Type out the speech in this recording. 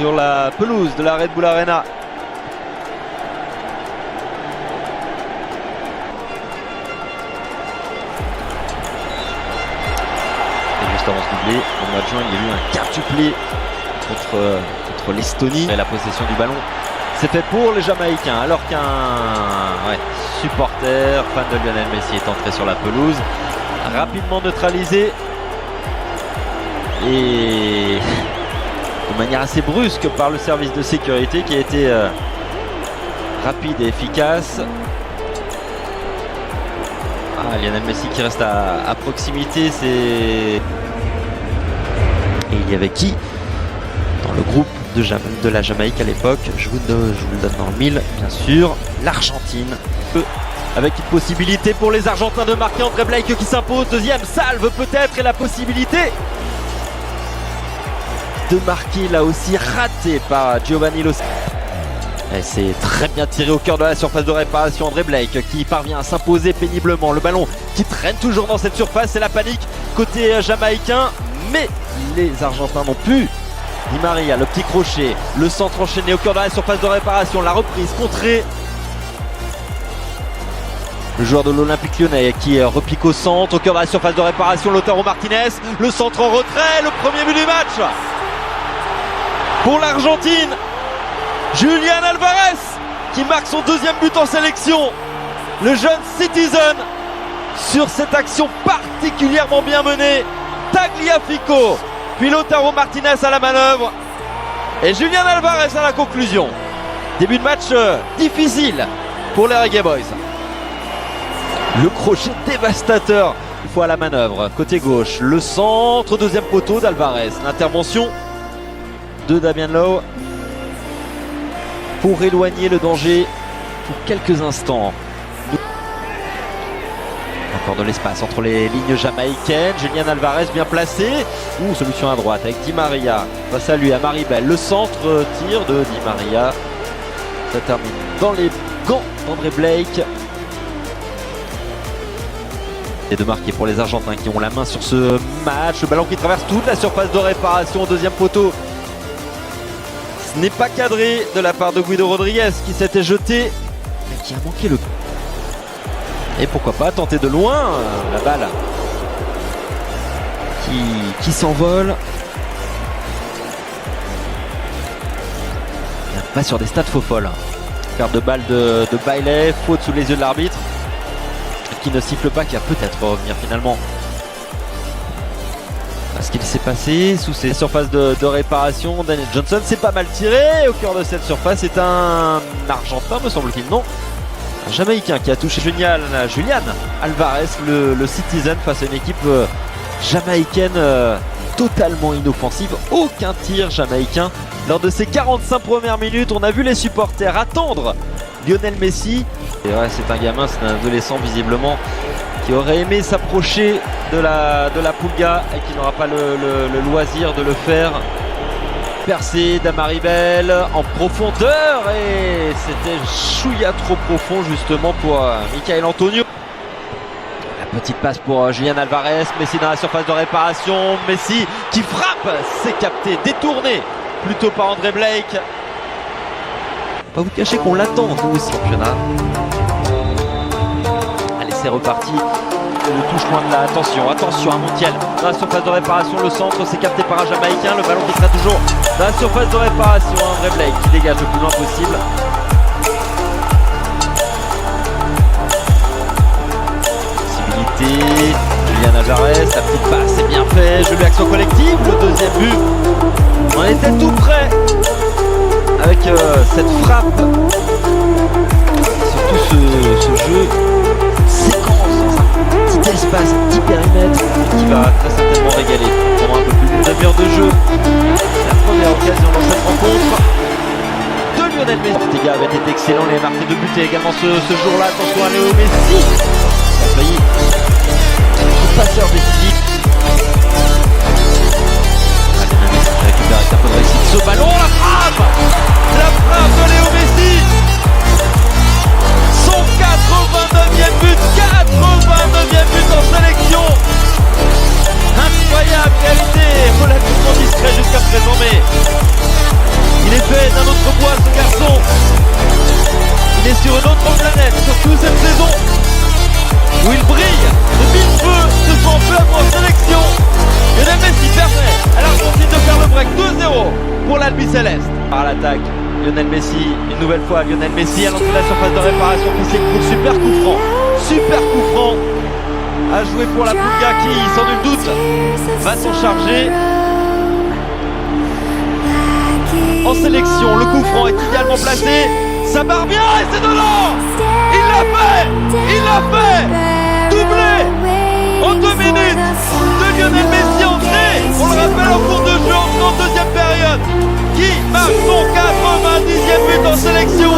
sur la pelouse de la Red Bull Arena. Et juste avant ce doublé, au mois de juin, il y a eu un quintuplé contre l'Estonie. Et la possession du ballon, c'est fait pour les Jamaïcains, alors qu'un supporter, fan de Lionel Messi, est entré sur la pelouse, rapidement neutralisé et de manière assez brusque par le service de sécurité qui a été rapide et efficace. Lionel Messi qui reste à proximité, et il y avait qui dans le groupe de la Jamaïque à l'époque? Je vous le donne dans le mille, bien sûr, l'Argentine, avec une possibilité pour les Argentins de marquer. André Blake qui s'impose, deuxième salve peut-être, et la possibilité de marquer là aussi raté par Giovanni Lo. C'est très bien tiré au cœur de la surface de réparation. André Blake qui parvient à s'imposer péniblement. Le ballon qui traîne toujours dans cette surface, c'est la panique côté jamaïcain, mais les Argentins n'ont pu. Di Maria, le petit crochet, le centre enchaîné au cœur de la surface de réparation, la reprise contrée. Le joueur de l'Olympique Lyonnais qui repique au centre, au cœur de la surface de réparation, Lautaro Martinez, le centre en retrait, le premier but du match pour l'Argentine. Julián Álvarez qui marque son deuxième but en sélection. Le jeune Citizen sur cette action particulièrement bien menée. Tagliafico, puis Lautaro Martinez à la manœuvre et Julián Álvarez à la conclusion. Début de match difficile pour les Reggae Boys. Le crochet dévastateur une fois à la manœuvre. Côté gauche, le centre, deuxième poteau d'Álvarez. L'intervention de Damien Lowe pour éloigner le danger pour quelques instants. Encore de l'espace entre les lignes jamaïcaines. Julián Álvarez bien placé. Solution à droite avec Di Maria. Face à lui, à Maribel. Le centre tir de Di Maria. Ça termine dans les gants d'André Blake. Et de marquer pour les Argentins qui ont la main sur ce match. Le ballon qui traverse toute la surface de réparation au deuxième poteau. Ce n'est pas cadré de la part de Guido Rodriguez qui s'était jeté, mais qui a manqué le... Et pourquoi pas tenter de loin la balle qui s'envole. Pas sur des stades faux folles. Perte de balle de Bailey, faute sous les yeux de l'arbitre, qui ne siffle pas, qui va peut-être revenir finalement. Ce qu'il s'est passé sous ces surfaces de réparation. Daniel Johnson s'est pas mal tiré au cœur de cette surface. C'est un Argentin, me semble-t-il, non, un Jamaïcain qui a touché Julián Álvarez, le Citizen, face à une équipe jamaïcaine totalement inoffensive. Aucun tir jamaïcain lors de ces 45 premières minutes. On a vu les supporters attendre Lionel Messi. Et ouais, c'est un gamin, c'est un adolescent visiblement, qui aurait aimé s'approcher de la Pulga et qui n'aura pas le loisir de le faire. Percé d'Amaribel en profondeur, et c'était chouïa trop profond justement pour Michael Antonio. La petite passe pour Julián Álvarez. Messi dans la surface de réparation. Messi qui frappe, c'est capté, détourné plutôt par André Blake. Pas vous cacher qu'on l'attend nous aussi, championnat. Allez, c'est reparti. Le touche loin de là. Attention à Montiel. Dans la surface de réparation, le centre, c'est capté par un Jamaïcain. Le ballon qui sera toujours dans la surface de réparation. André Blake qui dégage le plus loin possible. Possibilité. Julián Álvarez, la petite passe, c'est bien fait. Jeu d'action collective. Le deuxième but. On était tout près avec cette frappe. Surtout ce jeu. Petit espace, petit périmètre qui va très certainement régaler pendant un peu plus d'une demi-heure de jeu. La première occasion dans cette rencontre de Lionel Messi. Ortega avait été excellent, il a marqué 2 buts également ce jour-là. Attention à Léo Messi. Il a failli être passeur décisif. Lionel Messi qui récupère avec un peu de réussite ce ballon. La frappe de Léo Messi. Son 89e but, 89e but en sélection. Incroyable, réalité relativement discret jusqu'à présent, mais sur une autre planète, surtout cette saison où il brille de mille feux, ce sont peu à peu en sélection. Lionel Messi permet à l'Argentine de faire le break 2-0 pour l'Albi Céleste. Par l'attaque, Lionel Messi, une nouvelle fois Lionel Messi à l'entrée de la surface de réparation qui s'écoule, super coup franc. Super coup franc à jouer pour la Puglia qui, sans nul doute, va s'en charger. En sélection, le coup franc est idéalement placé. Ça part bien et c'est dedans. Il l'a fait. Il l'a fait. Doublé en 2 minutes de Lionel Messi entré. On le rappelle en cours de jeu en 32e période. Qui marque son 90e but en sélection.